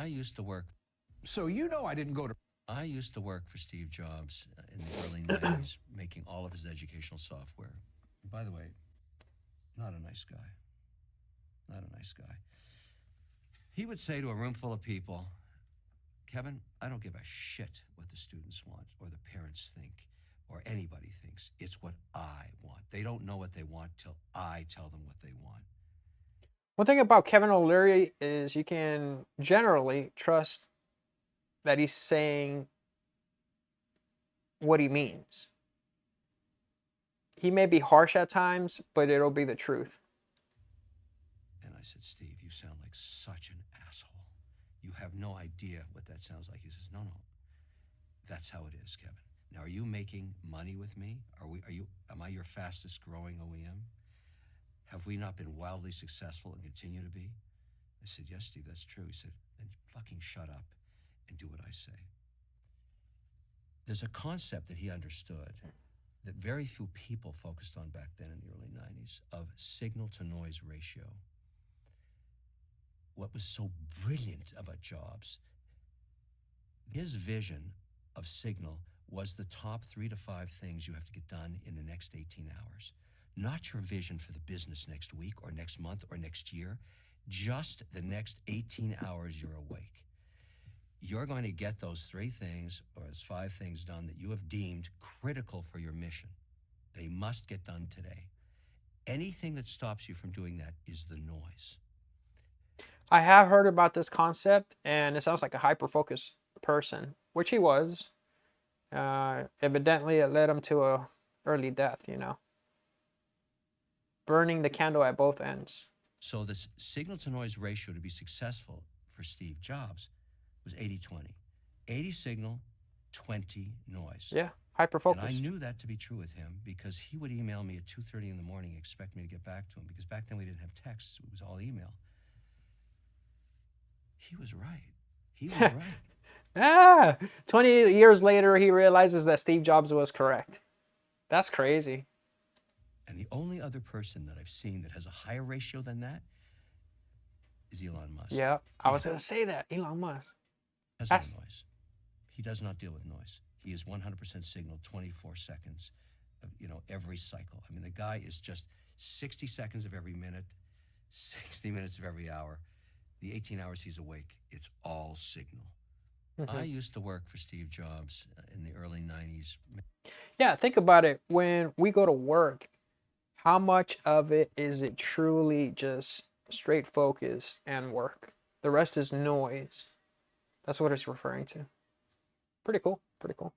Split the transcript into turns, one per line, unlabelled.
I used to work.
So you know I didn't go to.
I used to work for Steve Jobs in the early 90s, making all of his educational software. By the way, not a nice guy. Not a nice guy. He would say to a room full of people, Kevin, I don't give a shit what the students want or the parents think or anybody thinks. It's what I want. They don't know what they want till I tell them what they want.
One thing about Kevin O'Leary is you can generally trust that he's saying what he means. He may be harsh at times, but it'll be the truth.
And I said, Steve, you sound like such an asshole. You have no idea what that sounds like. He says, no, that's how it is, Kevin. Now, are you making money with me? Am I your fastest growing OEM? Have we not been wildly successful and continue to be? I said, yes, Steve, that's true. He said, then fucking shut up and do what I say. There's a concept that he understood that very few people focused on back then in the early 90s of signal to noise ratio. What was so brilliant about Jobs, his vision of signal was the top 3 to 5 things you have to get done in the next 18 hours. Not your vision for the business next week or next month or next year, just the next 18 hours you're awake. You're going to get those 3 things or those 5 things done that you have deemed critical for your mission. They must get done today. Anything that stops you from doing that is the noise.
I have heard about this concept, and it sounds like a hyper-focused person, which he was. Evidently, it led him to a early death, you know. Burning the candle at both ends.
So this signal to noise ratio to be successful for Steve Jobs was 80-20. 80 signal, 20 noise.
Yeah, hyper-focus.
And I knew that to be true with him because he would email me at 2:30 in the morning, expect me to get back to him, because back then we didn't have texts, it was all email. He was right. He was right.
20 years later, he realizes that Steve Jobs was correct. That's crazy.
And the only other person that I've seen that has a higher ratio than that is Elon Musk.
Yeah, I was going to say that. Elon Musk.
Has no noise. He does not deal with noise. He is 100% signal, 24 seconds, every cycle. I mean, the guy is just 60 seconds of every minute, 60 minutes of every hour. The 18 hours he's awake, it's all signal. I used to work for Steve Jobs in the early 90s.
Yeah, think about it. When we go to work, how much of it is it truly just straight focus and work? The rest is noise. That's what it's referring to. Pretty cool. Pretty cool.